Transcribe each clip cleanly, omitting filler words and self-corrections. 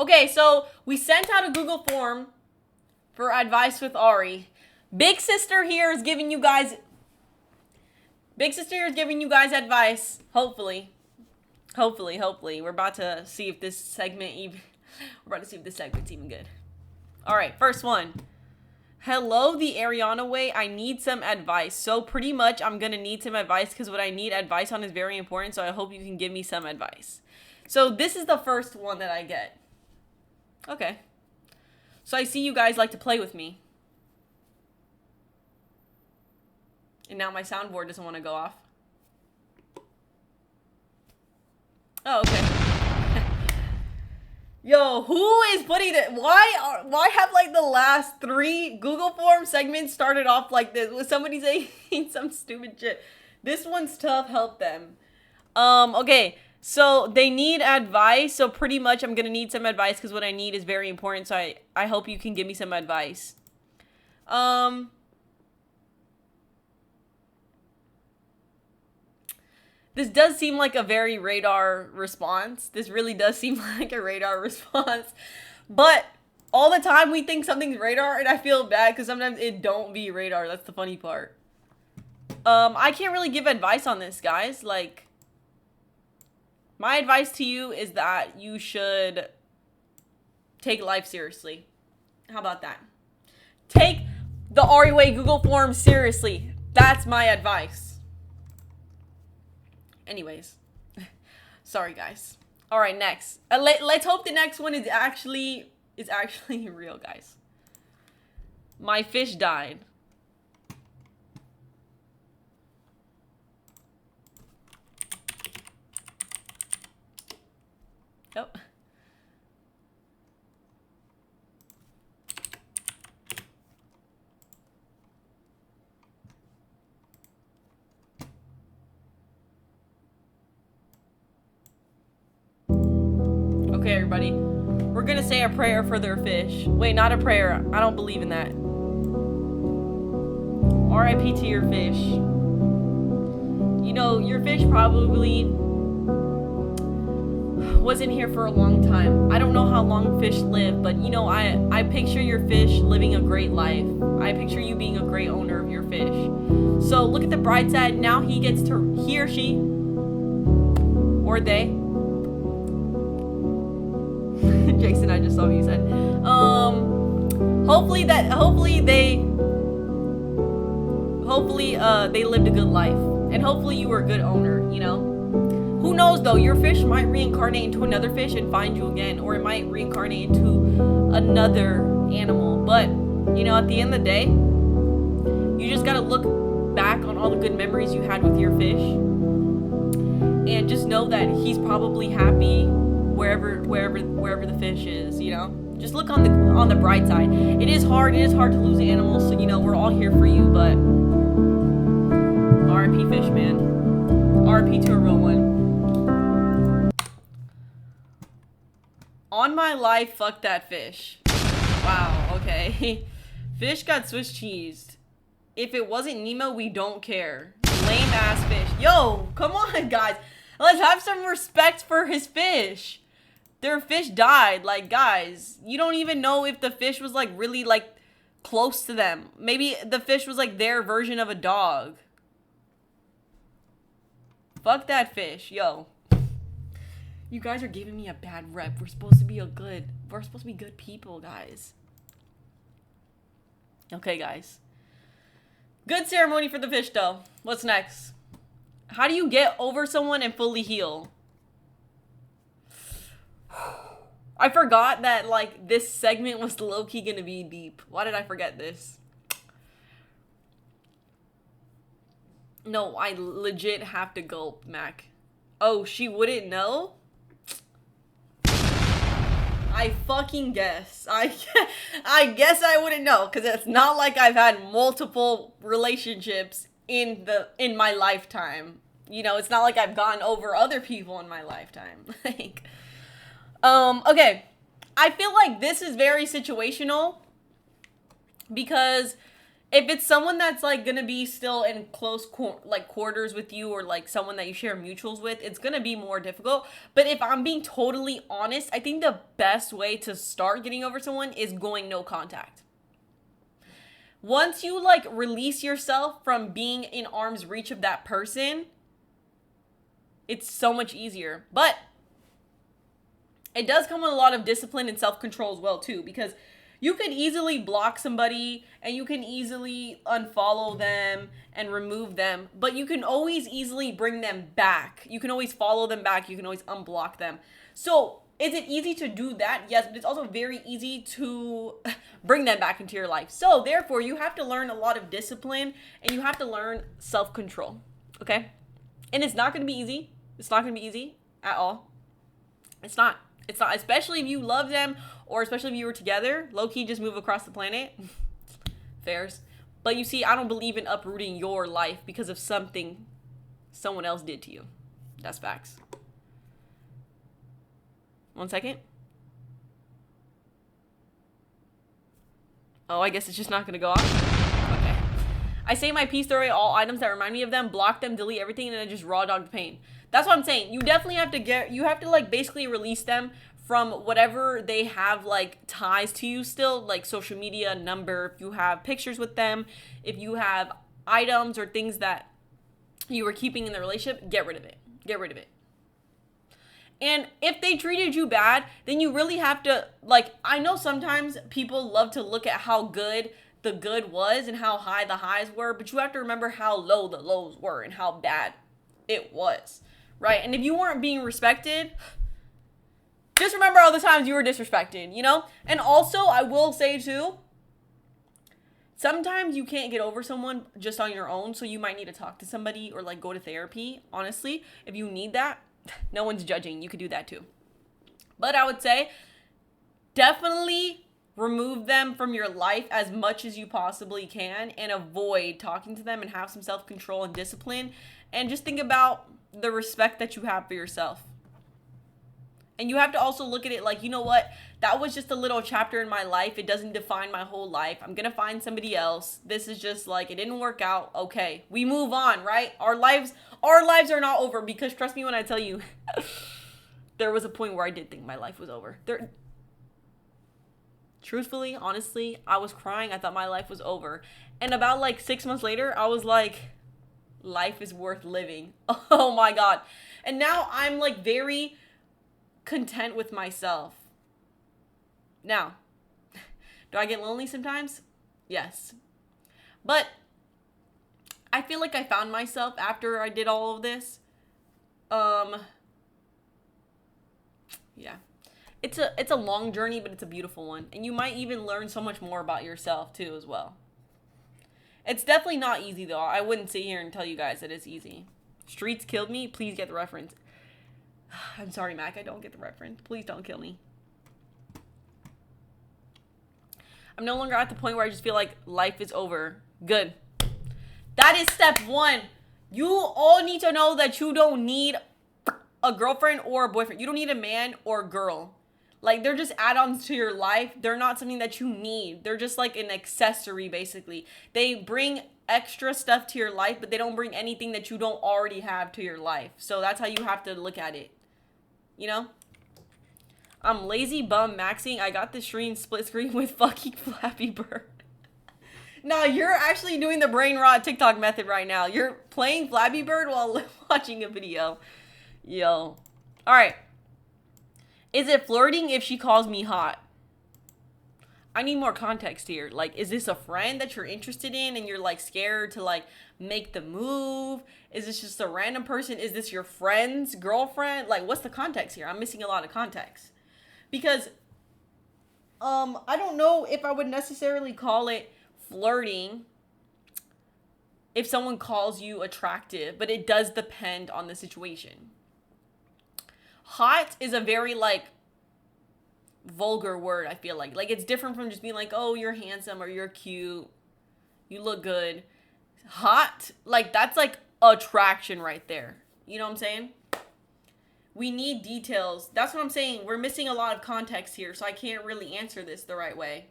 Okay, so we sent out a Google form for advice with Ari. Big sister here is giving you guys advice. Hopefully. We're about to see if this segment's even good. All right, first one. Hello, the Ariana way. I need some advice. So pretty much I'm going to need some advice because what I need advice on is very important. So I hope you can give me some advice. So this is the first one that I get. Okay. So I see you guys like to play with me. And now my soundboard doesn't want to go off. Oh, okay. Yo, who is putting it? Why have like the last 3 Google Form segments started off like this with somebody saying some stupid shit? This one's tough. Help them. Okay. So they need advice. So pretty much I'm going to need some advice because what I need is very important. So I hope you can give me some advice. This does seem like a very radar response. This really does seem like a radar response. But all the time we think something's radar and I feel bad because sometimes it don't be radar. That's the funny part. I can't really give advice on this, guys. Like, my advice to you is that you should take life seriously. How about that? Take the Ari Way Google Form seriously. That's my advice. Anyways. Sorry, guys. All right, next. Let's hope the next one is actually real, guys. My fish died. Oh. Okay, everybody. We're gonna say a prayer for their fish. Wait, not a prayer. I don't believe in that. R.I.P. to your fish. You know, your fish probably wasn't here for a long time. I don't know how long fish live, but you know, I picture your fish living a great life. I picture you being a great owner of your fish. So look at the bright side. Now he or she, or they. Jason, I just saw what you said. Hopefully they lived a good life, and hopefully you were a good owner. You know. Who knows though, your fish might reincarnate into another fish and find you again, or it might reincarnate into another animal. But, you know, at the end of the day, you just gotta look back on all the good memories you had with your fish. And just know that he's probably happy wherever the fish is, you know? Just look on the bright side. It is hard to lose animals, so you know, we're all here for you, but R.I.P. fish, man. R.I.P. to a real one. On my life, fuck that fish. Wow, okay. Fish got Swiss cheesed. If it wasn't Nemo, we don't care. Lame ass fish. Yo, come on, guys. Let's have some respect for his fish. Their fish died. Like, guys, you don't even know if the fish was, like, really, like, close to them. Maybe the fish was, like, their version of a dog. Fuck that fish. Yo. You guys are giving me a bad rep. We're supposed to be good people, guys. Okay, guys. Good ceremony for the fish, though. What's next? How do you get over someone and fully heal? I forgot that, like, this segment was low-key gonna be deep. Why did I forget this? No, I legit have to gulp, Mac. Oh, she wouldn't know? I fucking guess. I guess I wouldn't know, because it's not like I've had multiple relationships in my lifetime. You know, it's not like I've gone over other people in my lifetime. Like, okay. I feel like this is very situational, because If it's someone that's like gonna be still in close like quarters with you, or like someone that you share mutuals with, it's gonna be more difficult. But if I'm being totally honest, I think the best way to start getting over someone is going no contact. Once you like release yourself from being in arm's reach of that person, it's so much easier. But it does come with a lot of discipline and self-control as well too, because you could easily block somebody and you can easily unfollow them and remove them, but you can always easily bring them back. You can always follow them back. You can always unblock them. So is it easy to do that? Yes, but it's also very easy to bring them back into your life. So therefore, you have to learn a lot of discipline and you have to learn self-control, okay? And it's not going to be easy. It's not going to be easy at all. It's not, especially if you love them, or especially if you were together. Low-key, just move across the planet. Fairs. But you see, I don't believe in uprooting your life because of something someone else did to you. That's facts. 1 second. Oh, I guess it's just not going to go off. Okay. I say my piece, throw away all items that remind me of them, block them, delete everything, and then just raw dog the pain. That's what I'm saying. You definitely have to you have to like basically release them from whatever they have like ties to you still, like social media, number, if you have pictures with them, if you have items or things that you were keeping in the relationship, get rid of it. Get rid of it. And if they treated you bad, then you really have to, like, I know sometimes people love to look at how good the good was and how high the highs were, but you have to remember how low the lows were and how bad it was, right? And if you weren't being respected, just remember all the times you were disrespected, you know? And also, I will say too, sometimes you can't get over someone just on your own, so you might need to talk to somebody or like go to therapy. Honestly, if you need that, no one's judging. You could do that too. But I would say definitely remove them from your life as much as you possibly can and avoid talking to them, and have some self-control and discipline, and just think about the respect that you have for yourself. And you have to also look at it like, you know what? That was just a little chapter in my life. It doesn't define my whole life. I'm going to find somebody else. This is just like, it didn't work out. Okay. We move on, right? Our lives are not over, because trust me when I tell you, there was a point where I did think my life was over. Truthfully, honestly, I was crying. I thought my life was over. And about like 6 months later, I was like, life is worth living. Oh my God. And now I'm like very content with myself. Now, do I get lonely sometimes? Yes. But I feel like I found myself after I did all of this. Yeah. It's a long journey, but it's a beautiful one. And you might even learn so much more about yourself too as well. It's definitely not easy though. I wouldn't sit here and tell you guys that it's easy. Streets killed me. Please get the reference. I'm sorry, Mac. I don't get the reference. Please don't kill me. I'm no longer at the point where I just feel like life is over. Good. That is step 1. You all need to know that you don't need a girlfriend or a boyfriend. You don't need a man or a girl. Like, they're just add-ons to your life. They're not something that you need. They're just like an accessory, basically. They bring extra stuff to your life, but they don't bring anything that you don't already have to your life. So that's how you have to look at it. You know? I'm lazy bum maxing. I got the stream split screen with fucking Flappy Bird. No, you're actually doing the brain rot TikTok method right now. You're playing Flappy Bird while watching a video. Yo. Alright. Is it flirting if she calls me hot? I need more context here. Like, is this a friend that you're interested in and you're like scared to like make the move? Is this just a random person? Is this your friend's girlfriend? Like, what's the context here? I'm missing a lot of context. Because I don't know if I would necessarily call it flirting if someone calls you attractive, but it does depend on the situation. Hot is a very like vulgar word, I feel like. Like, it's different from just being like, oh, you're handsome or you're cute, you look good. Hot, like, that's like attraction right there. You know what I'm saying? We need details. That's what I'm saying. We're missing a lot of context here, so I can't really answer this the right way.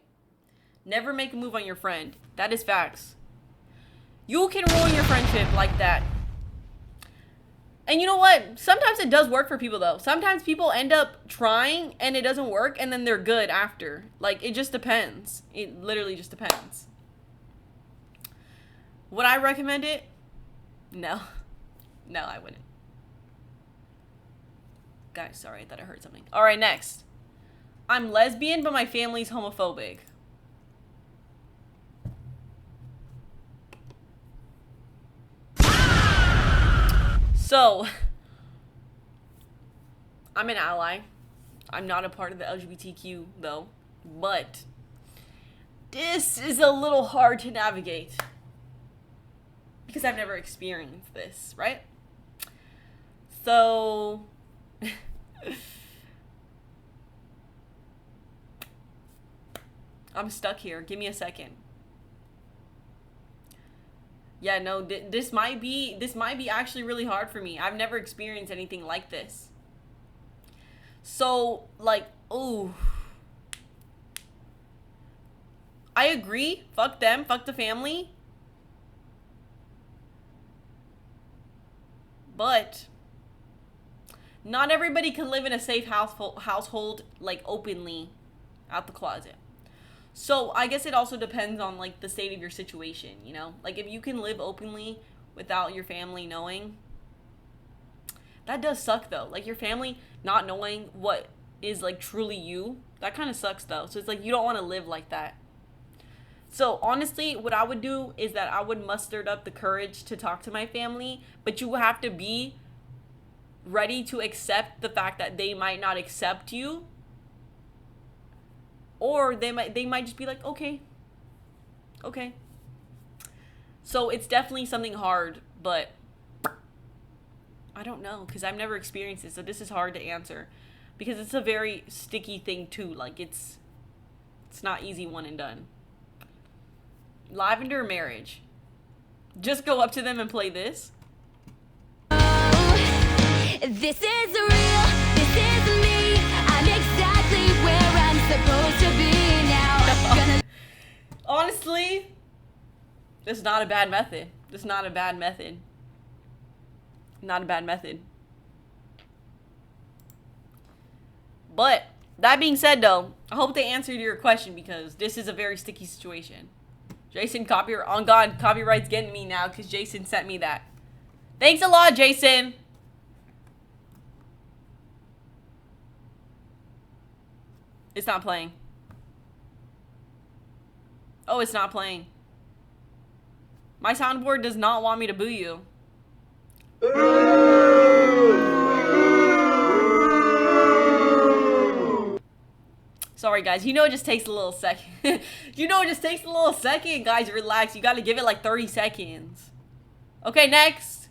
Never make a move on your friend. That is facts. You can ruin your friendship like that. And you know what? Sometimes it does work for people, though. Sometimes people end up trying and it doesn't work, and then they're good after. Like, it just depends. It literally just depends. Would I recommend it? No. No, I wouldn't. Guys, sorry, I thought I heard something. Alright, next. I'm lesbian, but my family's homophobic. So, I'm an ally. I'm not a part of the LGBTQ, though. But, this is a little hard to navigate. Because I've never experienced this, right? So... I'm stuck here. Give me a second. Yeah, no, this might be actually really hard for me. I've never experienced anything like this. So, like, ooh. I agree. Fuck them. Fuck the family. But not everybody can live in a safe household, like, openly out the closet. So I guess it also depends on, like, the state of your situation, you know? Like, if you can live openly without your family knowing, that does suck, though. Like, your family not knowing what is, like, truly you, that kind of sucks, though. So it's like, you don't want to live like that. So honestly, what I would do is that I would muster up the courage to talk to my family, but you have to be ready to accept the fact that they might not accept you. Or they might just be like, okay. So it's definitely something hard, but I don't know, because I've never experienced it, so this is hard to answer. Because it's a very sticky thing too. Like, it's not easy one and done. Lavender marriage. Just go up to them and play this. This is real, this is me. I'm exactly where I'm supposed to be now. Honestly, this is not a bad method. Not a bad method. But that being said, though, I hope they answered your question, because this is a very sticky situation. Jason, on God, copyright's getting me now because Jason sent me that. Thanks a lot, Jason. It's not playing. Oh, it's not playing. My soundboard does not want me to boo you. Sorry, guys. You know it just takes a little second. Guys. Relax. You gotta give it like 30 seconds. Okay, next.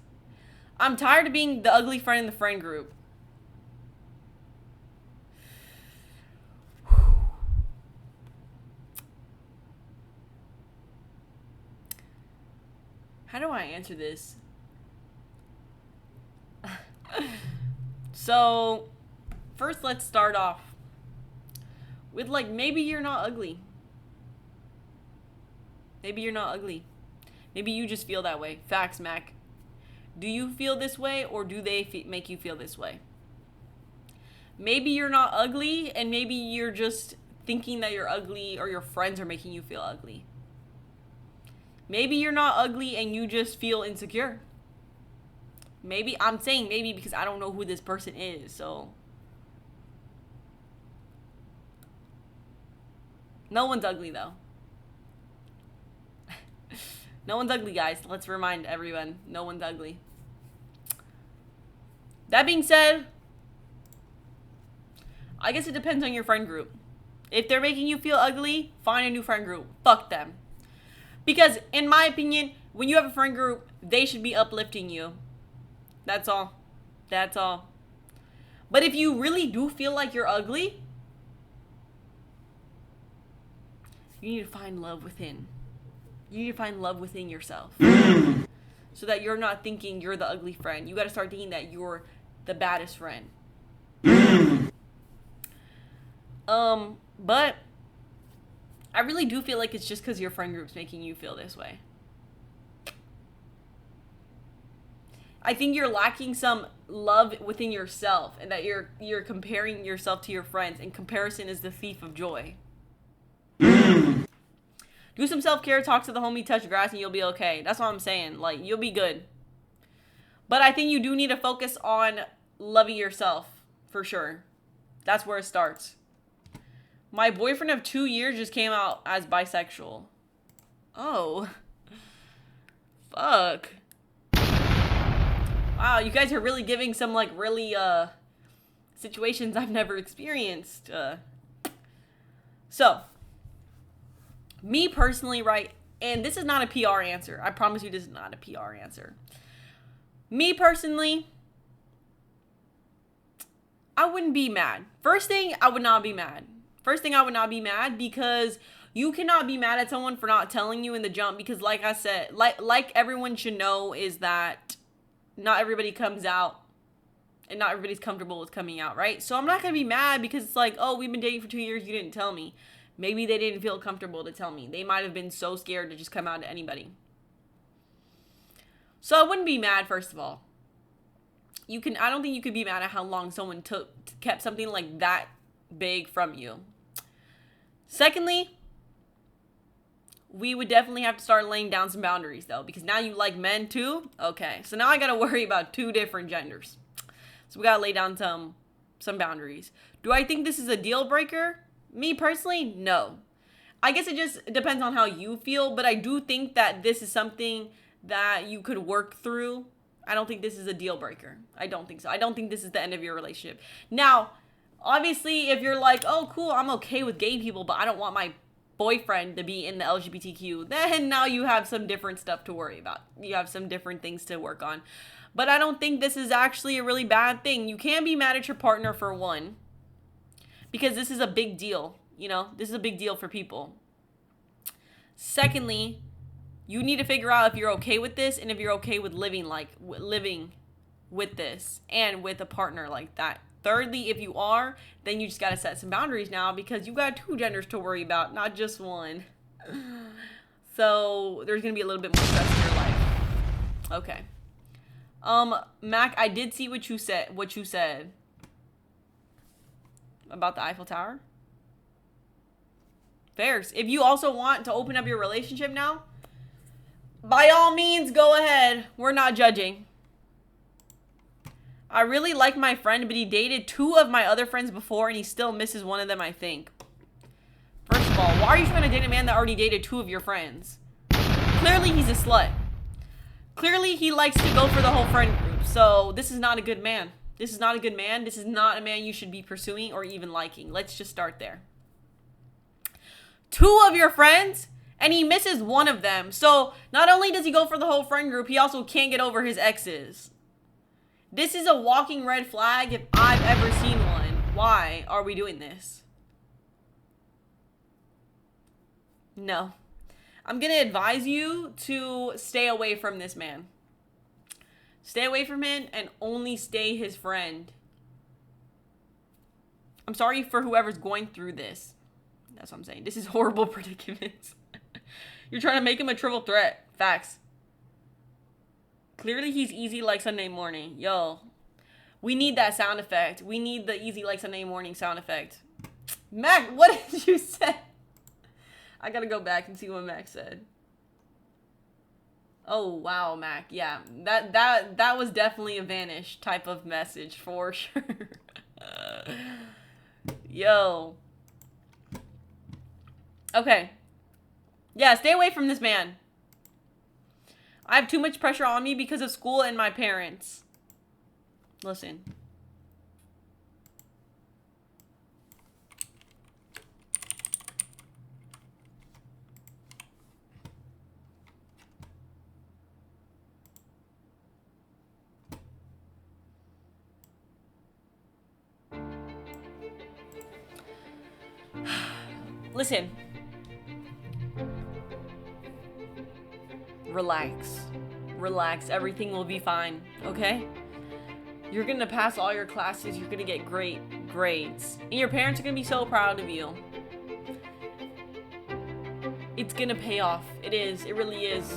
I'm tired of being the ugly friend in the friend group. How do I answer this? So, first let's start off with, like, maybe you're not ugly. Maybe you're not ugly. Maybe you just feel that way. Facts, Mac. Do you feel this way, or do they make you feel this way? Maybe you're not ugly, and maybe you're just thinking that you're ugly, or your friends are making you feel ugly. Maybe you're not ugly and you just feel insecure. Maybe, I'm saying maybe because I don't know who this person is, so. No one's ugly, though. No one's ugly, guys. Let's remind everyone. No one's ugly. That being said, I guess it depends on your friend group. If they're making you feel ugly, find a new friend group. Fuck them. Because, in my opinion, when you have a friend group, they should be uplifting you. That's all. That's all. But if you really do feel like you're ugly, you need to find love within. You need to find love within yourself. So that you're not thinking you're the ugly friend. You got to start thinking that you're the baddest friend. But I really do feel like it's just because your friend group's making you feel this way. I think you're lacking some love within yourself, and that you're comparing yourself to your friends, and comparison is the thief of joy. Do some self-care, talk to the homie, touch grass, and you'll be okay. That's what I'm saying. Like, you'll be good. But I think you do need to focus on loving yourself, for sure. That's where it starts. My boyfriend of 2 years just came out as bisexual. Oh. Fuck. Wow, you guys are really giving some, like, really, situations I've never experienced. So, me personally, right, and this is not a PR answer. I promise you this is not a PR answer. Me personally, I wouldn't be mad. First thing, I would not be mad. Because you cannot be mad at someone for not telling you in the jump, because like I said, like everyone should know, is that not everybody comes out and not everybody's comfortable with coming out, right? So I'm not going to be mad because it's like, oh, we've been dating for 2 years, you didn't tell me. Maybe they didn't feel comfortable to tell me. They might have been so scared to just come out to anybody. So I wouldn't be mad, first of all. I don't think you could be mad at how long someone kept something like that big from you. Secondly, we would definitely have to start laying down some boundaries, though, because now you like men too. Okay, so now I gotta worry about 2 different genders. So we gotta lay down some boundaries. Do I think this is a deal breaker? Me personally, no. I guess it just depends on how you feel, but I do think that this is something that you could work through. I don't think this is a deal breaker. I don't think so. I don't think this is the end of your relationship. Now, obviously, if you're like, oh, cool, I'm okay with gay people, but I don't want my boyfriend to be in the LGBTQ, then now you have some different stuff to worry about. You have some different things to work on. But I don't think this is actually a really bad thing. You can't be mad at your partner, for one, because this is a big deal. You know, this is a big deal for people. Secondly, you need to figure out if you're okay with this, and if you're okay with living with this and with a partner like that. Thirdly, if you are, then you just got to set some boundaries now, because you got 2 genders to worry about, not just one. So there's going to be a little bit more stress in your life. Okay. Mac, I did see what you said about the Eiffel Tower. Fairs. If you also want to open up your relationship now, by all means, go ahead. We're not judging. I really like my friend, but he dated 2 of my other friends before, and he still misses one of them, I think. First of all, why are you trying to date a man that already dated 2 of your friends? Clearly, he's a slut. Clearly, he likes to go for the whole friend group. So, this is not a good man. This is not a good man. This is not a man you should be pursuing or even liking. Let's just start there. 2 of your friends, and he misses one of them. So, not only does he go for the whole friend group, he also can't get over his exes. This is a walking red flag if I've ever seen one. Why are we doing this? No. I'm going to advise you to stay away from this man. Stay away from him and only stay his friend. I'm sorry for whoever's going through this. That's what I'm saying. This is horrible predicament. You're trying to make him a triple threat. Facts. Clearly, he's easy like Sunday morning. Yo, we need that sound effect. We need the easy like Sunday morning sound effect. Mac, what did you say? I gotta go back and see what Mac said. Oh, wow, Mac. Yeah, that was definitely a vanish type of message for sure. Yo. Okay. Yeah, stay away from this man. I have too much pressure on me because of school and my parents. Listen. Listen. Relax, everything will be fine, okay? You're gonna pass all your classes, you're gonna get great grades, and your parents are gonna be so proud of you. It's gonna pay off. It really is.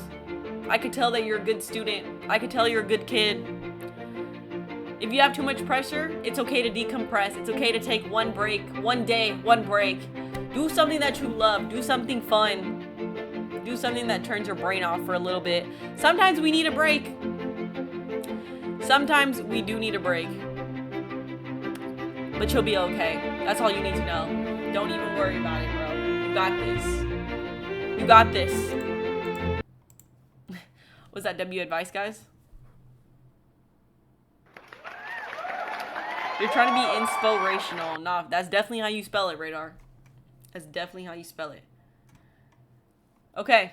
I could tell that you're a good student. I could tell you're a good kid. If you have too much pressure, it's okay to decompress. It's okay to take one break, one day, one break. Do something that you love. Do something fun. Do something that turns your brain off for a little bit. Sometimes we need a break. Sometimes we do need a break. But you'll be okay. That's all you need to know. Don't even worry about it, bro. You got this. You got this. Was that W advice, guys? You're trying to be inspirational. Nah, that's definitely how you spell it, Radar. That's definitely how you spell it. Okay.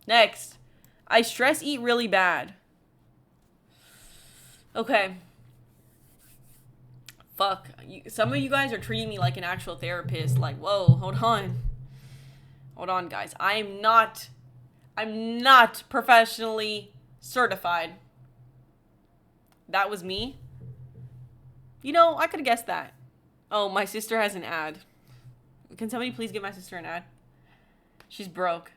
Next. I stress eat really bad. Okay. Fuck. Some of you guys are treating me like an actual therapist. Like, whoa, hold on. Hold on, guys. I'm not professionally certified. That was me. You know, I could have guessed that. Oh, my sister has an ad. Can somebody please give my sister an ad? She's broke.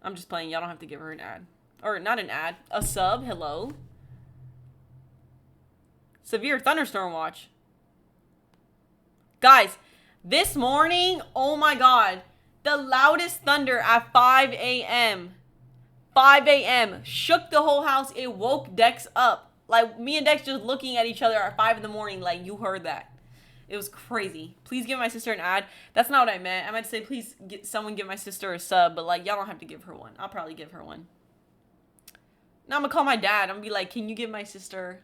I'm just playing. Y'all don't have to give her an ad. Or not an ad. A sub. Hello. Severe thunderstorm watch. Guys, this morning, oh my god. The loudest thunder at 5 a.m. 5 a.m. shook the whole house. It woke Dex up. Like, me and Dex just looking at each other at 5 in the morning. Like, you heard that. It was crazy. Please give my sister an ad. That's not what I meant. I meant to say, please someone give my sister a sub. But, like, y'all don't have to give her one. I'll probably give her one. Now I'm going to call my dad. I'm going to be like, can you give my sister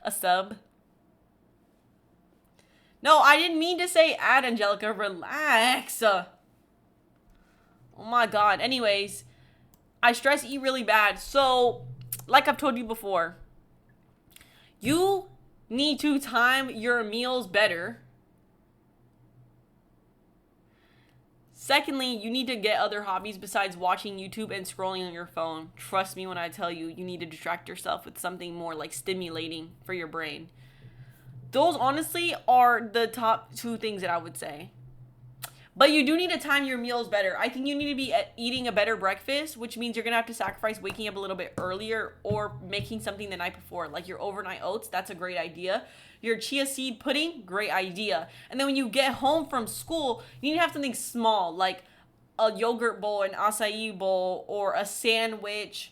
a sub? No, I didn't mean to say ad, Angelica. Relax. Oh, my God. Anyways, I stress eat really bad. So, like I've told you before, you need to time your meals better. Secondly, you need to get other hobbies besides watching YouTube and scrolling on your phone. Trust me when I tell you, you need to distract yourself with something more like stimulating for your brain. Those honestly are the top two things that I would say. But you do need to time your meals better. I think you need to be eating a better breakfast, which means you're going to have to sacrifice waking up a little bit earlier or making something the night before. Like your overnight oats, that's a great idea. Your chia seed pudding, great idea. And then when you get home from school, you need to have something small, like a yogurt bowl, an acai bowl, or a sandwich.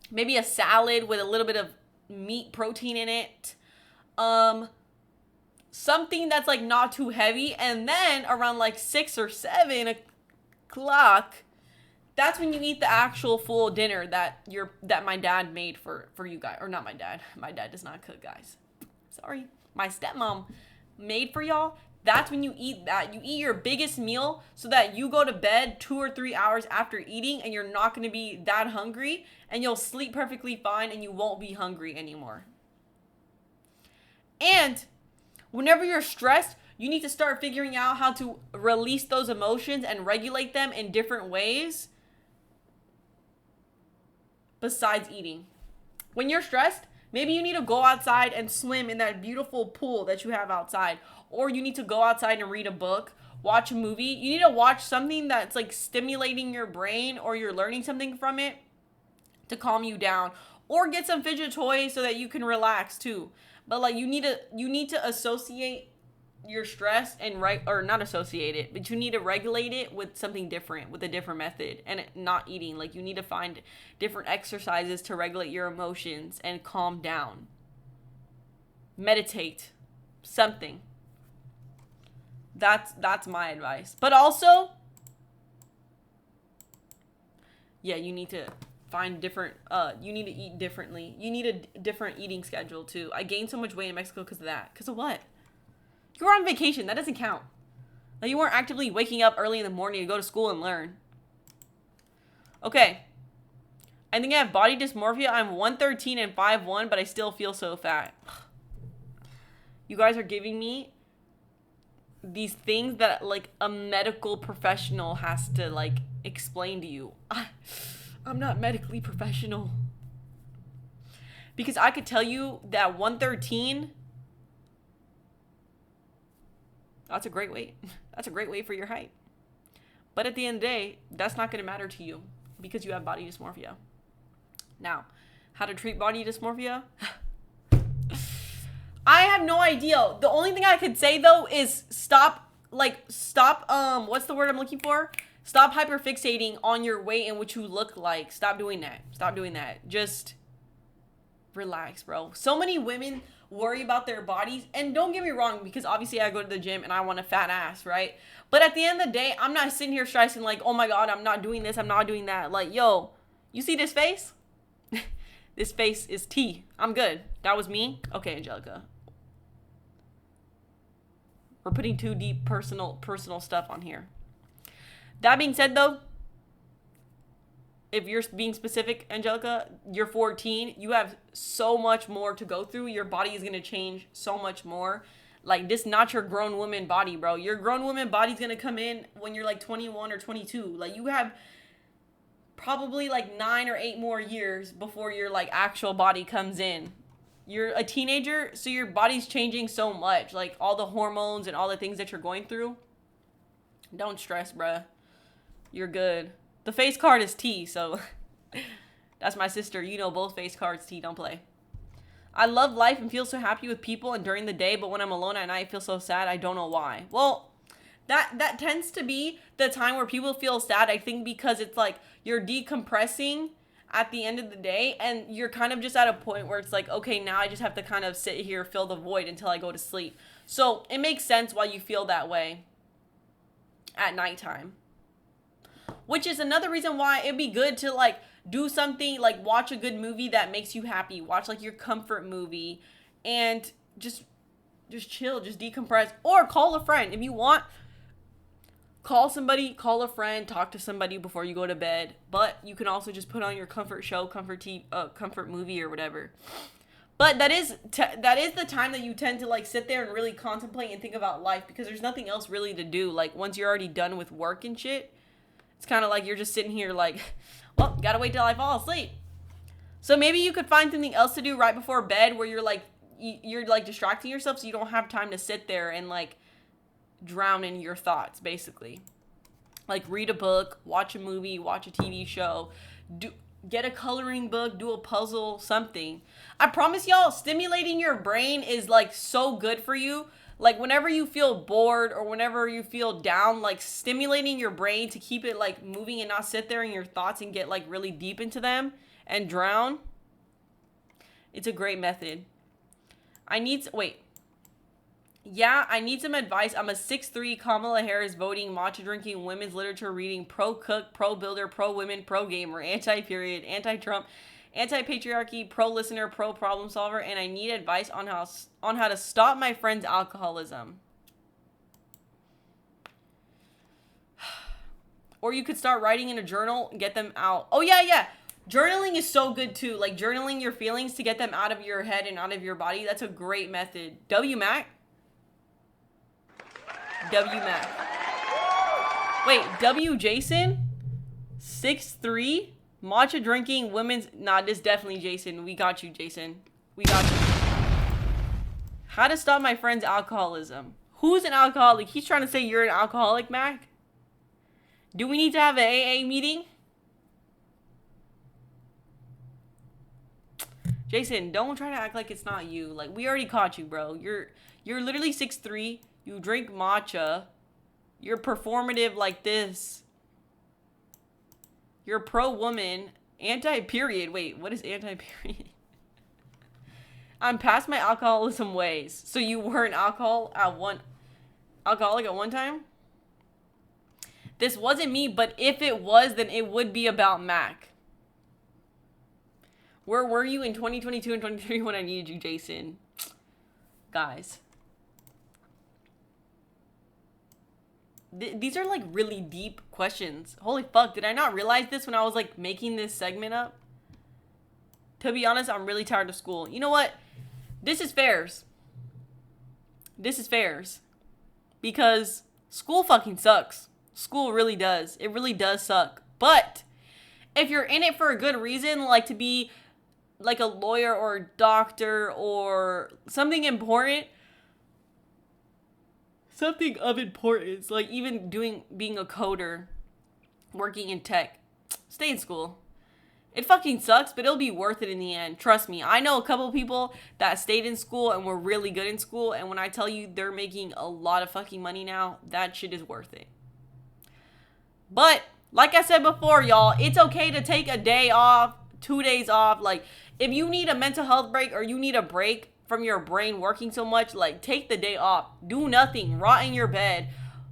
Maybe a salad with a little bit of meat protein in it. Something that's like not too heavy, and then around like 6 or 7 o'clock, that's when you eat the actual full dinner that my dad made for you guys. Or not my dad. My dad does not cook, guys. Sorry. My stepmom made for y'all. That's when you eat that. You eat your biggest meal so that you go to bed 2 or 3 hours after eating and you're not going to be that hungry, and you'll sleep perfectly fine and you won't be hungry anymore. And whenever you're stressed, you need to start figuring out how to release those emotions and regulate them in different ways besides eating. When you're stressed, maybe you need to go outside and swim in that beautiful pool that you have outside. Or you need to go outside and read a book, watch a movie. You need to watch something that's like stimulating your brain, or you're learning something from it to calm you down. Or get some fidget toys so that you can relax too. But like you need to associate your stress and not associate it, but you need to regulate it with something different, with a different method, and not eating. Like you need to find different exercises to regulate your emotions and calm down. Meditate. Something. That's my advice. But also, yeah, you need to find different, you need to eat differently. You need a different eating schedule too. I gained so much weight in Mexico because of that. Because of what? You were on vacation. That doesn't count. Like you weren't actively waking up early in the morning to go to school and learn. Okay. I think I have body dysmorphia. I'm 113 and 5'1", but I still feel so fat. You guys are giving me these things that like a medical professional has to like explain to you. I'm not medically professional. Because I could tell you that 113, that's a great weight. That's a great weight for your height. But at the end of the day, that's not going to matter to you because you have body dysmorphia. Now, How to treat body dysmorphia? I have no idea. The only thing I could say though is stop what's the word I'm looking for? Stop hyperfixating on your weight and what you look like. Stop doing that. Stop doing that. Just relax, bro. So many women worry about their bodies, and don't get me wrong, because obviously I go to the gym and I want a fat ass, right? But at the end of the day, I'm not sitting here stressing like, oh my god, I'm not doing this, I'm not doing that. Like, yo, you see this face? This face is T. I'm good. That was me. Okay, Angelica, we're putting too deep personal stuff on here. That being said though, if you're being specific, Angelica, you're 14. You have so much more to go through. Your body is going to change so much more. Like, this not your grown woman body, bro. Your grown woman body's going to come in when you're like 21 or 22. Like, you have probably like 9 or 8 more years before your like actual body comes in. You're a teenager, so your body's changing so much. Like, all the hormones and all the things that you're going through. Don't stress, bruh. You're good. The face card is T, so that's my sister. You know both face cards, T, don't play. I love life and feel so happy with people and during the day, but when I'm alone at night, I feel so sad. I don't know why. Well, that tends to be the time where people feel sad, I think, because it's like you're decompressing at the end of the day, and you're kind of just at a point where it's like, okay, now I just have to kind of sit here, fill the void until I go to sleep. So it makes sense why you feel that way at nighttime. Which is another reason why it'd be good to like do something like watch a good movie that makes you happy. Watch like your comfort movie and just chill, just decompress, or call a friend if you want. Call somebody, call a friend, talk to somebody before you go to bed. But you can also just put on your comfort show, comfort movie or whatever. But that is the time that you tend to like sit there and really contemplate and think about life, because there's nothing else really to do. Like, once you're already done with work and shit, it's kind of like you're just sitting here like, well, gotta wait till I fall asleep. So maybe you could find something else to do right before bed where you're like distracting yourself, so you don't have time to sit there and like drown in your thoughts, basically. Like, read a book, watch a movie, watch a TV show, get a coloring book, do a puzzle, something. I promise y'all, stimulating your brain is like so good for you. Like, whenever you feel bored or whenever you feel down, like stimulating your brain to keep it like moving and not sit there in your thoughts and get like really deep into them and drown. It's a great method. I need some advice. I'm a 6'3", Kamala Harris voting, matcha drinking, women's literature reading, pro cook, pro builder, pro women, pro gamer, anti-period, anti-Trump, anti-patriarchy, pro listener, pro problem solver, and I need advice on how to stop my friend's alcoholism. Or you could start writing in a journal and get them out. Oh yeah. Journaling is so good too. Like, journaling your feelings to get them out of your head and out of your body. That's a great method. W Mac. Wait, W Jason? 6'3"? Matcha drinking, women's... Nah, this definitely Jason. We got you, Jason. We got you. How to stop my friend's alcoholism. Who's an alcoholic? He's trying to say you're an alcoholic, Mac? Do we need to have an AA meeting? Jason, don't try to act like it's not you. Like, we already caught you, bro. You're literally 6'3". You drink matcha. You're performative like this. You're pro-woman. Anti-period. Wait, what is anti-period? I'm past my alcoholism ways. So you were an alcoholic at one time? This wasn't me, but if it was, then it would be about Mac. Where were you in 2022 and 2023 when I needed you, Jason? Guys. These are like really deep questions. Holy fuck, did I not realize this when I was like making this segment up? To be honest, I'm really tired of school. You know what? This is fairs. Because school fucking sucks. School really does. It really does suck. But if you're in it for a good reason, like to be like a lawyer or a doctor or something important, something of importance, like even being a coder, working in tech, stay in school. It fucking sucks, but it'll be worth it in the end. Trust me. I know a couple people that stayed in school and were really good in school, and when I tell you they're making a lot of fucking money now, that shit is worth it. But, like I said before, y'all, it's okay to take a day off, 2 days off. Like, if you need a mental health break or you need a break from your brain working so much, like, take the day off. Do nothing. Rot in your bed.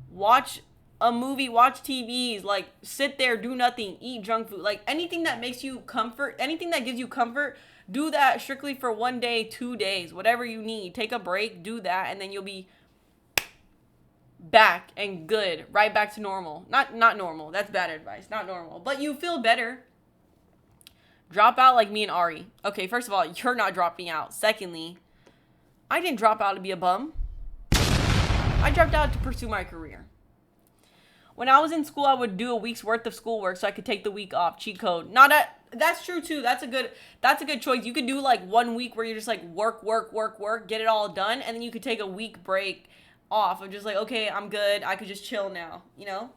Watch a movie, watch TVs, like sit there, do nothing, eat junk food, like anything that makes you comfort, anything that gives you comfort, do that strictly for 1 day, 2 days, whatever you need. Take a break, do that, and then you'll be back and good, right back to normal. Not normal, that's bad advice, not normal, but you feel better. Drop out like me and Ari. Okay, first of all, you're not dropping out. Secondly, I didn't drop out to be a bum. I dropped out to pursue my career. When I was in school, I would do a week's worth of schoolwork so I could take the week off. Cheat code. That's true too. That's a good choice. You could do like 1 week where you're just like work, get it all done, and then you could take a week break off of just like, okay, I'm good. I could just chill now, you know?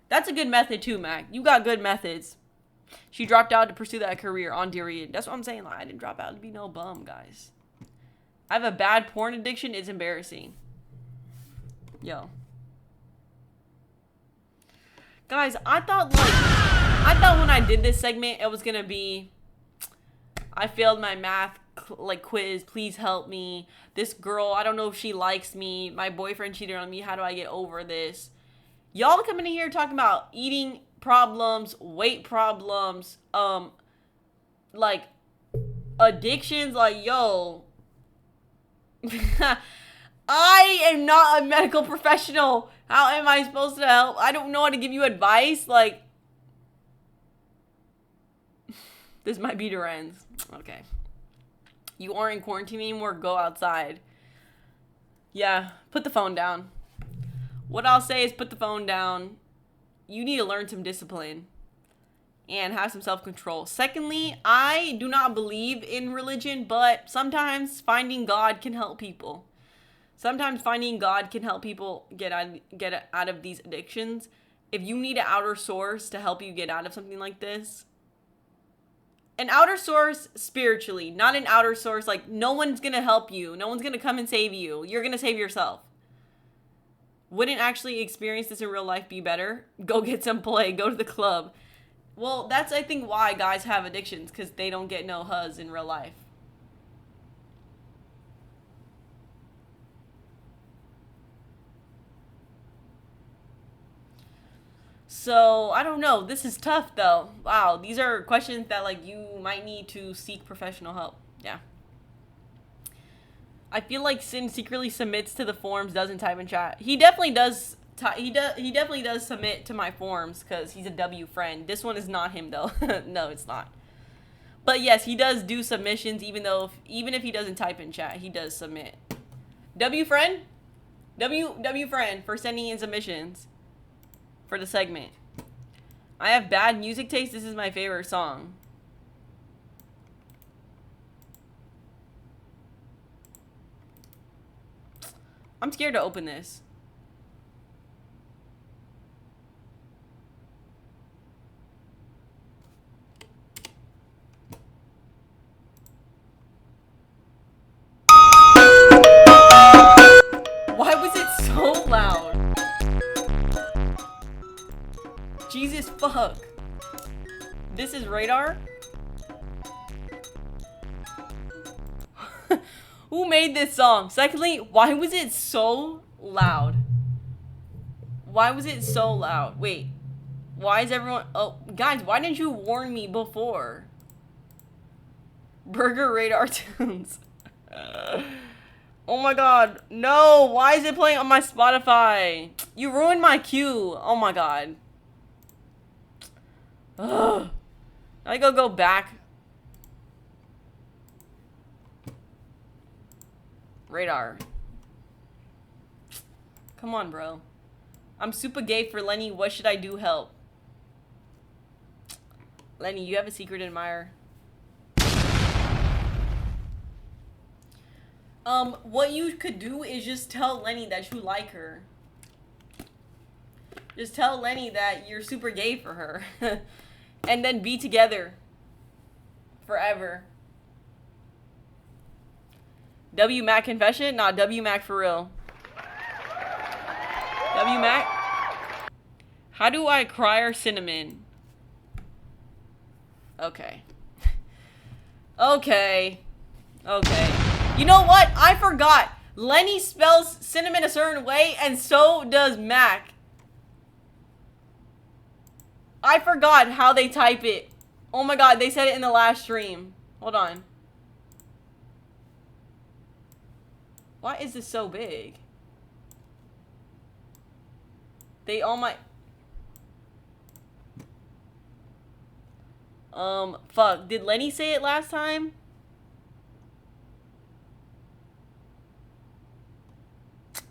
That's a good method too, Mac. You got good methods. She dropped out to pursue that career on Darian. That's what I'm saying. Like, I didn't drop out to be no bum, guys. I have a bad porn addiction. It's embarrassing. Yo. Guys, I thought when I did this segment, it was gonna be, I failed my math quiz, please help me. This girl, I don't know if she likes me. My boyfriend cheated on me. How do I get over this? Y'all coming in here talking about eating problems, weight problems, like addictions, like, yo. I am not a medical professional. How am I supposed to help? I don't know how to give you advice. Like, this might be Duran's. Okay. You aren't in quarantine anymore. Go outside. Yeah, put the phone down. What I'll say is put the phone down. You need to learn some discipline and have some self-control. Secondly, I do not believe in religion, but sometimes finding God can help people. Sometimes finding God can help people get out of these addictions. If you need an outer source to help you get out of something like this, an outer source spiritually, not an outer source like no one's going to help you. No one's going to come and save you. You're going to save yourself. Wouldn't actually experience this in real life be better? Go get some play. Go to the club. Well, that's, I think, why guys have addictions, because they don't get no huzz in real life. So, I don't know. This is tough, though. Wow, these are questions that, like, you might need to seek professional help. Yeah. I feel like Sin secretly submits to the forums, doesn't type in chat. He definitely does. He definitely does submit to my forums because he's a W friend. This one is not him, though. No, it's not. But yes, he does do submissions, even if he doesn't type in chat, he does submit. W friend for sending in submissions for the segment. I have bad music taste. This is my favorite song. I'm scared to open this. Why was it so loud? Jesus fuck. This is Radar? Who made this song? Secondly, why was it so loud? Why was it so loud? Wait. Why is everyone... Oh, guys, why didn't you warn me before? Burger Radar Tunes. Oh my god. No, why is it playing on my Spotify? You ruined my queue. Oh my god. Ugh. I gotta go back. Radar. Come on, bro. I'm super gay for Lenny. What should I do? Help. Lenny, you have a secret admirer. What you could do is just tell Lenny that you like her. Just tell Lenny that you're super gay for her. and then be together forever. W Mac confession? Nah, W Mac for real. W Mac? How do I cry cinnamon? Okay. Okay. Okay. You know what? I forgot. Lenny spells cinnamon a certain way, and so does Mac. I forgot how they type it. Oh my god, they said it in the last stream. Hold on. Why is this so big? They all might... fuck. Did Lenny say it last time?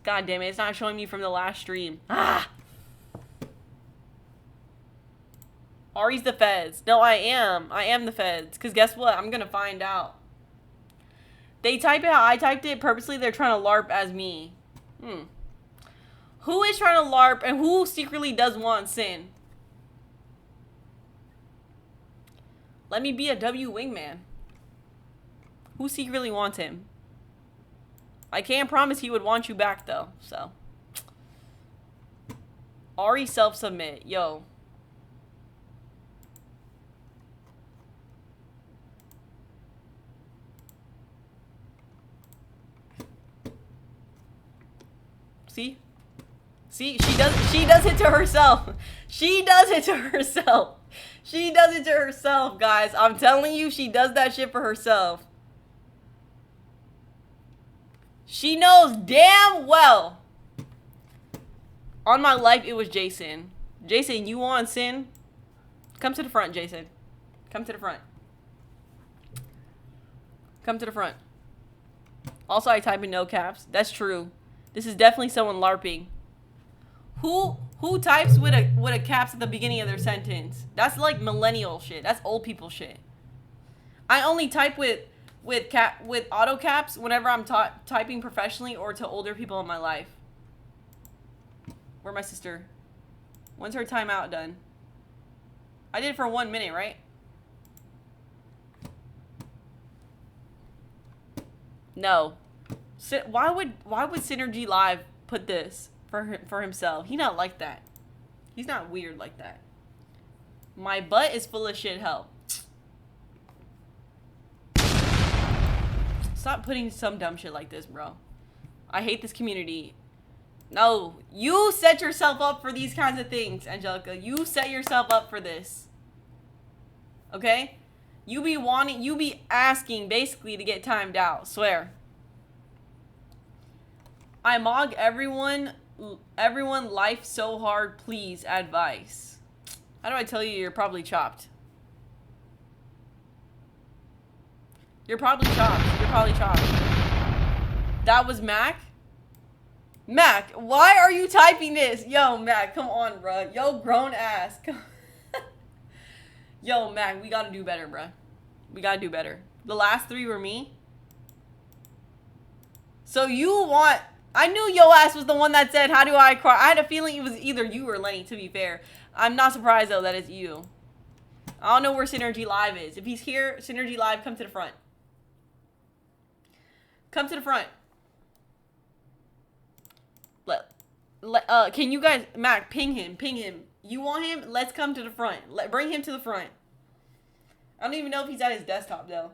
God damn it, it's not showing me from the last stream. Ah! Ari's the feds. No, I am. I am the feds. Because guess what? I'm gonna find out. They type it how I typed it. Purposely, they're trying to LARP as me. Who is trying to LARP and who secretly does want Sin? Let me be a W wingman. Who secretly wants him? I can't promise he would want you back though, so. Ari self-submit. Yo. See? See, she does it to herself. She does it to herself. She does it to herself, guys. I'm telling you, she does that shit for herself. She knows damn well. On my life, it was Jason. Jason, you want Sin? Come to the front, Jason. Come to the front. Come to the front. Also, I type in no caps. That's true. This is definitely someone LARPing. Who types with a caps at the beginning of their sentence? That's like millennial shit. That's old people shit. I only type with auto caps whenever I'm typing professionally or to older people in my life. Where's my sister? When's her timeout done? I did it for 1 minute, right? No. Why would Synergy Live put this for himself? He not like that. He's not weird like that. My butt is full of shit help. Stop putting some dumb shit like this, bro. I hate this community. No, you set yourself up for these kinds of things, Angelica. You set yourself up for this. Okay? You be asking basically to get timed out. Swear. I mog everyone life so hard, please advice. How do I tell you you're probably chopped? You're probably chopped. You're probably chopped. That was Mac? Mac, why are you typing this? Yo, Mac, come on, bro. Yo, grown ass. Yo, Mac, we gotta do better, bro. We gotta do better. The last 3 were me. So you want... I knew yo ass was the one that said, how do I cry? I had a feeling it was either you or Lenny, to be fair. I'm not surprised, though, that it's you. I don't know where Synergy Live is. If he's here, Synergy Live, come to the front. Come to the front. Can you guys... Mac, ping him. Ping him. You want him? Let's come to the front. Bring him to the front. I don't even know if he's at his desktop, though.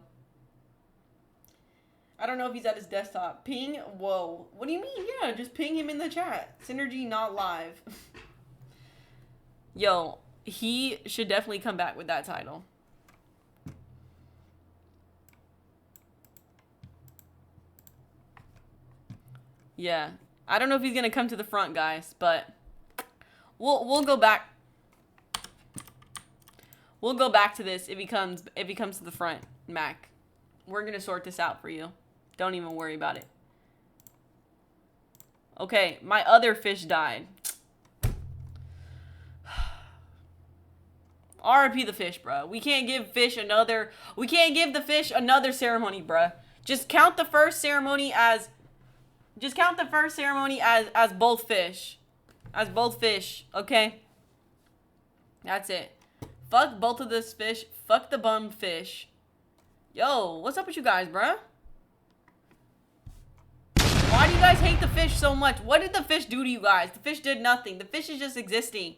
I don't know if he's at his desktop. Ping? Whoa. What do you mean? Yeah, just ping him in the chat. Synergy not live. Yo, he should definitely come back with that title. Yeah. I don't know if he's gonna come to the front, guys, but we'll go back. We'll go back to this if he comes to the front, Mac. We're gonna sort this out for you. Don't even worry about it. Okay, my other fish died. RIP the fish, bro. We can't give the fish another ceremony, bro. Just count the first ceremony as both fish. As both fish, okay? That's it. Fuck both of this fish. Fuck the bum fish. Yo, what's up with you guys, bruh? Why do you guys hate the fish so much? What did the fish do to you guys? The fish did nothing. The fish is just existing.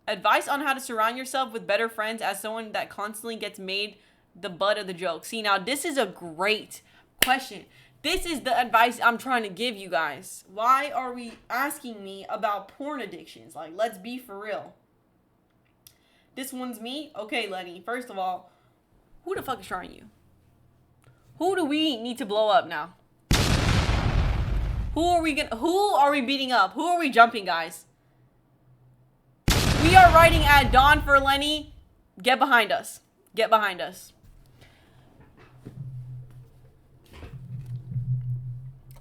Advice on how to surround yourself with better friends as someone that constantly gets made the butt of the joke. See, now this is a great question. This is the advice I'm trying to give you guys. Why are we asking me about porn addictions? Like, let's be for real. This one's me? Okay, Lenny. First of all, who the fuck is trying you? Who do we need to blow up now? Who are we beating up? Who are we jumping, guys? We are riding at dawn for Lenny. Get behind us. Get behind us.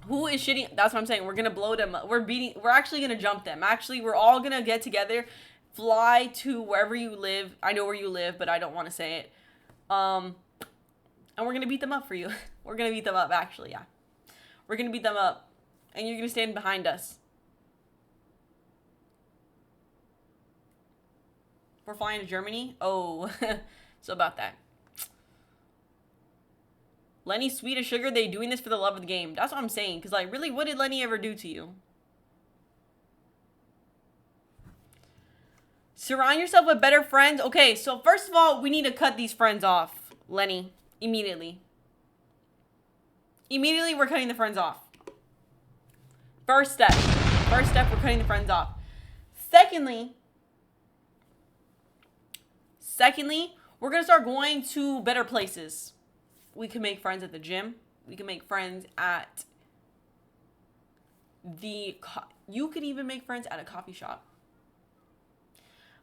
Who is shitting? That's what I'm saying. We're gonna blow them up. We're actually gonna jump them. Actually, we're all gonna get together, fly to wherever you live. I know where you live, but I don't want to say it. And we're gonna beat them up for you. We're gonna beat them up, actually, yeah. We're gonna beat them up. And you're gonna stand behind us. We're flying to Germany? Oh, so about that. Lenny, sweet as sugar, they doing this for the love of the game. That's what I'm saying. Because, like, really, what did Lenny ever do to you? Surround yourself with better friends. Okay, so first of all, we need to cut these friends off, Lenny. Immediately. Immediately, we're cutting the friends off. First step. First step, we're cutting the friends off. Secondly, we're going to start going to better places. We can make friends at the gym. We can make friends at you could even make friends at a coffee shop.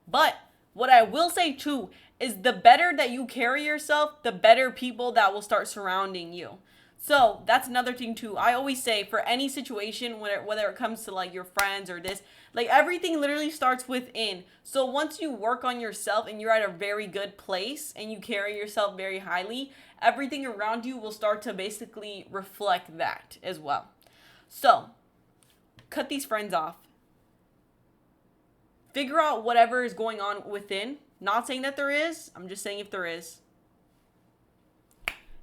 But what I will say too is the better that you carry yourself, the better people that will start surrounding you. So that's another thing too. I always say for any situation, whether it comes to like your friends or this, like everything literally starts within. So once you work on yourself and you're at a very good place and you carry yourself very highly, everything around you will start to basically reflect that as well. So cut these friends off. Figure out whatever is going on within. Not saying that there is. I'm just saying if there is.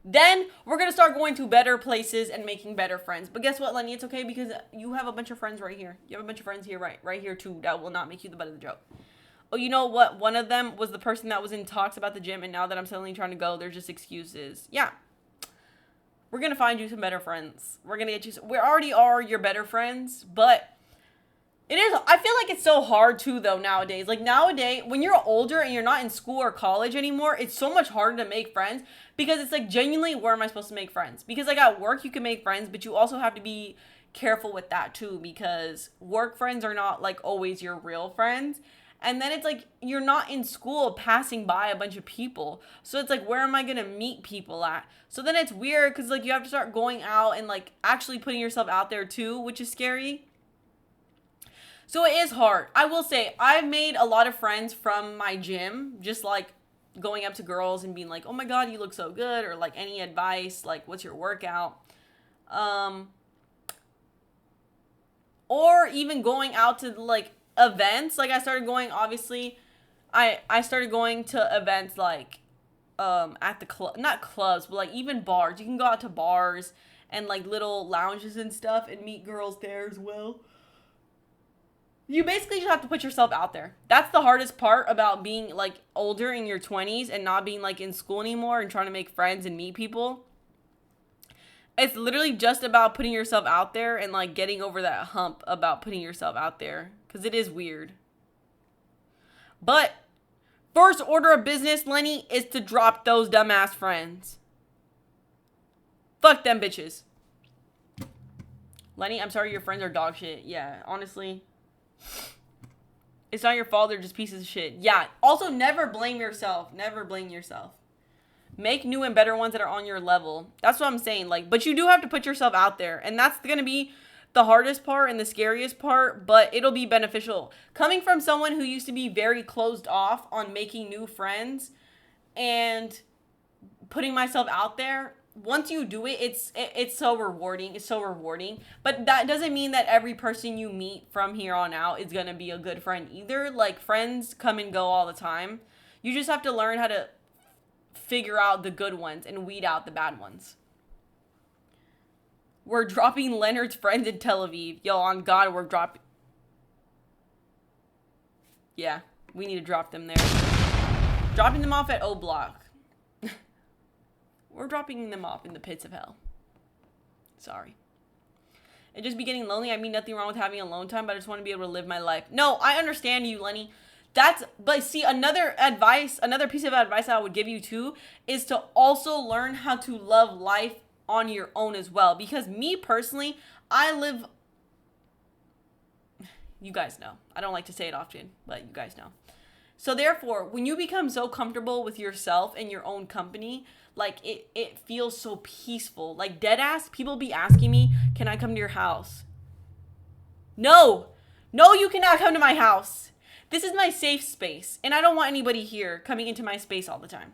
Then we're going to start going to better places and making better friends. But guess what, Lenny? It's okay because you have a bunch of friends right here. You have a bunch of friends here, right here too, that will not make you the butt of the joke. Oh, you know what? One of them was the person that was in talks about the gym, and now that I'm suddenly trying to go, there's just excuses. Yeah. We're going to find you some better friends. We're going to get you we already are your better friends, but it is, I feel like it's so hard too though nowadays. Like nowadays, when you're older and you're not in school or college anymore, it's so much harder to make friends because it's like genuinely, where am I supposed to make friends? Because like at work you can make friends, but you also have to be careful with that too because work friends are not like always your real friends. And then it's like you're not in school passing by a bunch of people. So it's like, where am I going to meet people at? So then it's weird because like you have to start going out and like actually putting yourself out there too, which is scary. So it is hard. I will say I've made a lot of friends from my gym, just like going up to girls and being like, oh my God, you look so good. Or like any advice, like what's your workout? Or even going out to like events. Like I started going, obviously, I started going to events like at the club, not clubs, but like even bars. You can go out to bars and like little lounges and stuff and meet girls there as well. You basically just have to put yourself out there. That's the hardest part about being like older in your 20s and not being like in school anymore and trying to make friends and meet people. It's literally just about putting yourself out there and like getting over that hump about putting yourself out there. Because it is weird. But first order of business, Lenny, is to drop those dumbass friends. Fuck them bitches. Lenny, I'm sorry your friends are dog shit. Yeah, honestly. It's not your fault, they're just pieces of shit. Yeah, also never blame yourself. Never blame yourself. Make new and better ones that are on your level. That's what I'm saying. Like, but you do have to put yourself out there. And that's going to be the hardest part and the scariest part, but it'll be beneficial. Coming from someone who used to be very closed off on making new friends and putting myself out there, once you do it, it's so rewarding. It's so rewarding. But that doesn't mean that every person you meet from here on out is gonna be a good friend either. Like, friends come and go all the time. You just have to learn how to figure out the good ones and weed out the bad ones. We're dropping Leonard's friends in Tel Aviv. Yo, on God, we're dropping. Yeah, we need to drop them there. Dropping them off at O Block. We're dropping them off in the pits of hell. Sorry. And just be getting lonely. I mean, nothing wrong with having alone time, but I just want to be able to live my life. No, I understand you, Lenny. But see, another piece of advice I would give you too, is to also learn how to love life on your own as well. Because me personally, you guys know. I don't like to say it often, but you guys know. So therefore, when you become so comfortable with yourself and your own company, like it feels so peaceful. Like, dead ass, people be asking me, can I come to your house? No, you cannot come to my house. This is my safe space, and I don't want anybody here coming into my space all the time.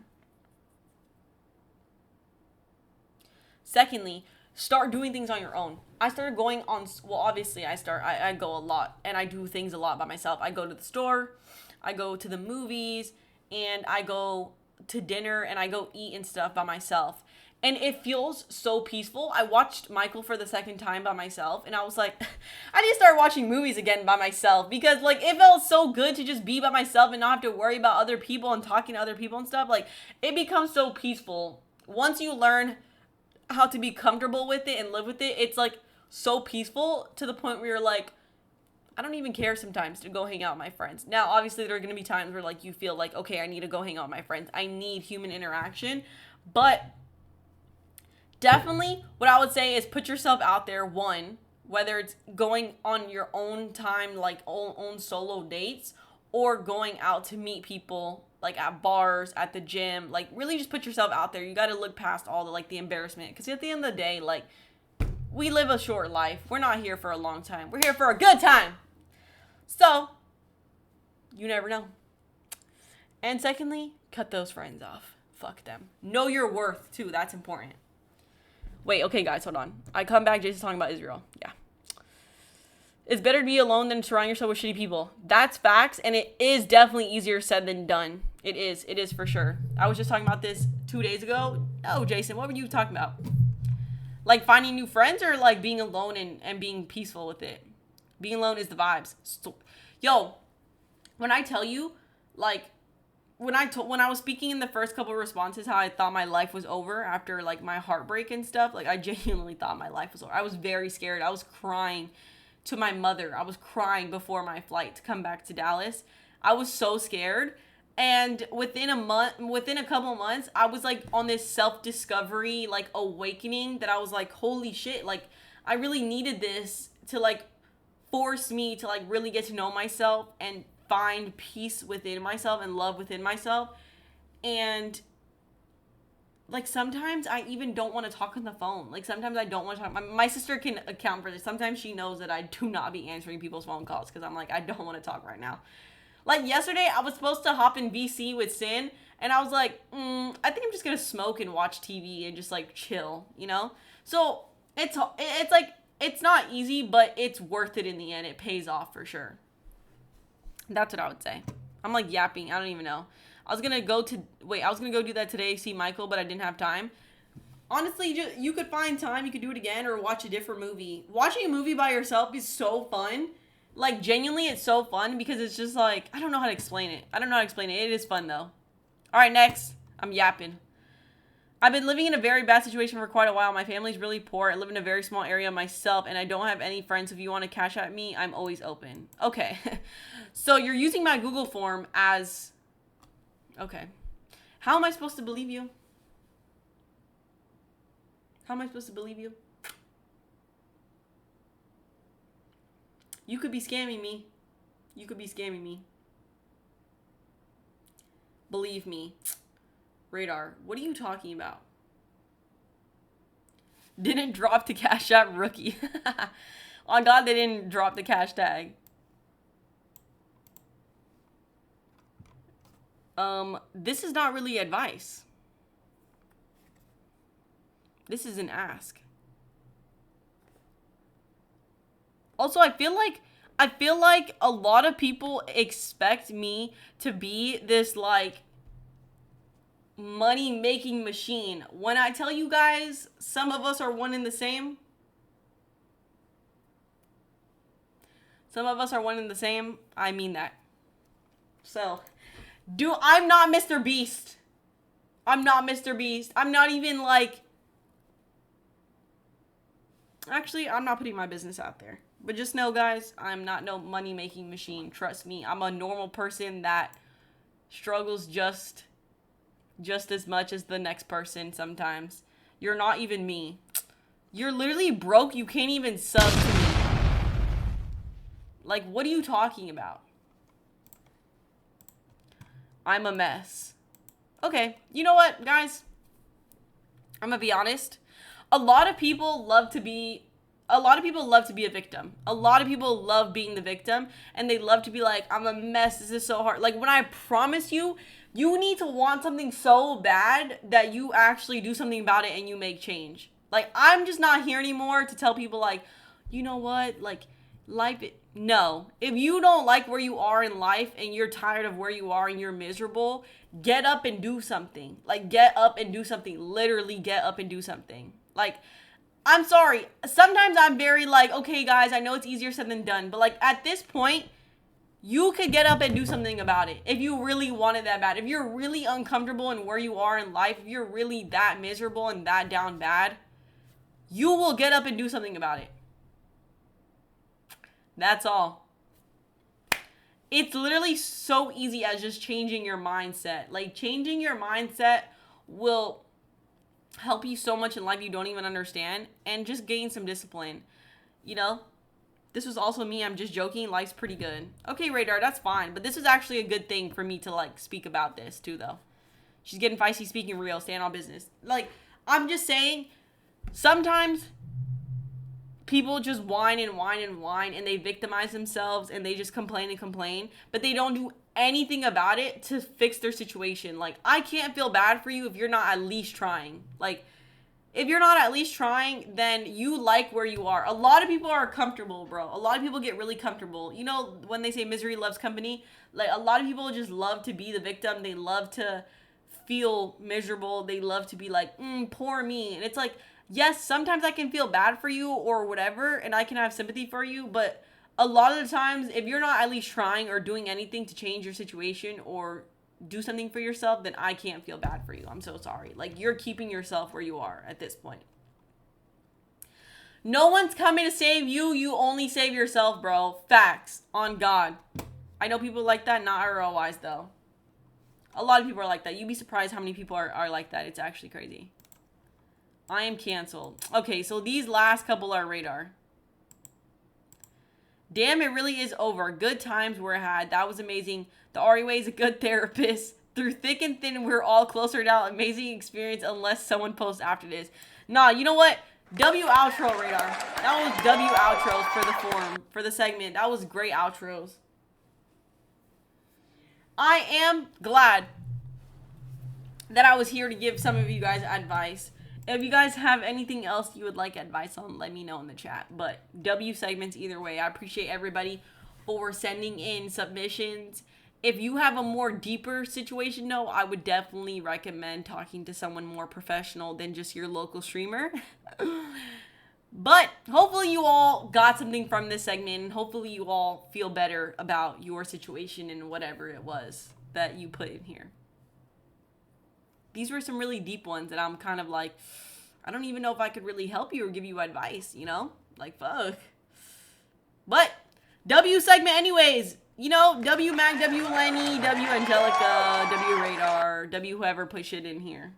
Secondly, start doing things on your own. I started going on, well, obviously I go a lot, and I do things a lot by myself. I go to the store, I go to the movies, and I go to dinner, and I go eat and stuff by myself. And it feels so peaceful. I watched Michael for the second time by myself, and I was like, I need to start watching movies again by myself, because like it felt so good to just be by myself and not have to worry about other people and talking to other people and stuff. Like, it becomes so peaceful. Once you learn how to be comfortable with it and live with it, it's like so peaceful to the point where you're like, I don't even care sometimes to go hang out with my friends. Now, obviously, there are going to be times where like you feel like, okay, I need to go hang out with my friends. I need human interaction. But definitely what I would say is put yourself out there. One, whether it's going on your own time, like own solo dates, or going out to meet people like at bars, at the gym. Like, really just put yourself out there. You got to look past all the like the embarrassment, because at the end of the day, like, we live a short life. We're not here for a long time. We're here for a good time. So, you never know. And secondly, cut those friends off. Fuck them. Know your worth, too. That's important. Wait, okay, guys, hold on. I come back, Jason's talking about Israel. Yeah. It's better to be alone than surround yourself with shitty people. That's facts, and it is definitely easier said than done. It is for sure. I was just talking about this 2 days ago. Oh, Jason, what were you talking about? Like, finding new friends, or like being alone and being peaceful with it? Being alone is the vibes. So, yo, when I tell you, like, when I was speaking in the first couple of responses how I thought my life was over after like my heartbreak and stuff, like I genuinely thought my life was over. I was very scared. I was crying to my mother. I was crying before my flight to come back to Dallas. I was so scared. And within a couple of months, I was like on this self-discovery, like awakening that I was like, holy shit, like I really needed this to like force me to like really get to know myself and find peace within myself and love within myself. And like sometimes I even don't want to talk on the phone. Like sometimes I don't want to talk. My sister can account for this. Sometimes she knows that I do not be answering people's phone calls because I'm like, I don't want to talk right now. Like yesterday, I was supposed to hop in VC with Sin, and I was like, I think I'm just gonna smoke and watch TV and just like chill, you know? So it's like, it's not easy, but it's worth it in the end. It pays off for sure. That's what I would say. I'm like yapping. I don't even know. I was gonna go do that today, see Michael, but I didn't have time. Honestly, you could find time. You could do it again or watch a different movie. Watching a movie by yourself is so fun. Like, genuinely, it's so fun because it's just like, I don't know how to explain it. It is fun, though. All right, next. I'm yapping. I've been living in a very bad situation for quite a while. My family's really poor. I live in a very small area myself, and I don't have any friends. If you want to cash at me, I'm always open. Okay. So you're using my Google form as... Okay. How am I supposed to believe you? How am I supposed to believe you? You could be scamming me. Believe me. Radar, what are you talking about? Didn't drop the Cash App rookie. On God, they didn't drop the cash tag. This is not really advice. This is an ask. Also, I feel like a lot of people expect me to be this like money making machine. When I tell you guys, some of us are one and the same. Some of us are one and the same. I mean that. So, I'm not Mr. Beast. I'm not Mr. Beast. I'm not even like... Actually, I'm not putting my business out there. But just know, guys, I'm not no money-making machine. Trust me. I'm a normal person that struggles just as much as the next person sometimes. You're not even me. You're literally broke. You can't even sub to me. Like, what are you talking about? I'm a mess. Okay, you know what, guys? I'm gonna be honest. A lot of people love to be a victim. A lot of people love being the victim, and they love to be like, I'm a mess, this is so hard. Like, when I promise you, you need to want something so bad that you actually do something about it and you make change. Like, I'm just not here anymore to tell people like, you know what, like, no. If you don't like where you are in life and you're tired of where you are and you're miserable, get up and do something. Like, get up and do something. Literally get up and do something. Like, I'm sorry. Sometimes I'm very like, okay, guys, I know it's easier said than done. But, like, at this point, you could get up and do something about it if you really want it that bad. If you're really uncomfortable in where you are in life, if you're really that miserable and that down bad, you will get up and do something about it. That's all. It's literally so easy as just changing your mindset. Like, changing your mindset will help you so much in life you don't even understand. And just gain some discipline. You know? This was also me. I'm just joking. Life's pretty good. Okay, Radar, that's fine. But this was actually a good thing for me to, like, speak about this, too, though. She's getting feisty, speaking real, staying on business. Like, I'm just saying, sometimes people just whine and whine and whine, and they victimize themselves, and they just complain and complain, but they don't do anything about it to fix their situation. Like, I can't feel bad for you if you're not at least trying. Like, if you're not at least trying, then you like where you are. A lot of people are comfortable, bro. A lot of people get really comfortable. You know, when they say misery loves company, like, a lot of people just love to be the victim. They love to feel miserable. They love to be like, poor me. And it's like, yes, sometimes I can feel bad for you or whatever, and I can have sympathy for you, but a lot of the times, if you're not at least trying or doing anything to change your situation or do something for yourself, then I can't feel bad for you. I'm so sorry. Like, you're keeping yourself where you are at this point. No one's coming to save you. You only save yourself, bro. Facts. On God. I know people like that, not ROIs, though. A lot of people are like that. You'd be surprised how many people are like that. It's actually crazy. I am canceled. Okay, so these last couple are Radar. Damn, it really is over. Good times were had. That was amazing. The Ariway is a good therapist. Through thick and thin, we're all closer now. Amazing experience unless someone posts after this. Nah, you know what? W outro, Radar. That was W outros for the forum, for the segment. That was great outros. I am glad that I was here to give some of you guys advice. If you guys have anything else you would like advice on, let me know in the chat. But W segments either way. I appreciate everybody for sending in submissions. If you have a more deeper situation, though, I would definitely recommend talking to someone more professional than just your local streamer. But hopefully you all got something from this segment. And hopefully you all feel better about your situation and whatever it was that you put in here. These were some really deep ones that I'm kind of like, I don't even know if I could really help you or give you advice, you know? Like, fuck. But, W segment anyways. You know, W Mag, W Lenny, W Angelica, W Radar, W whoever put shit in here.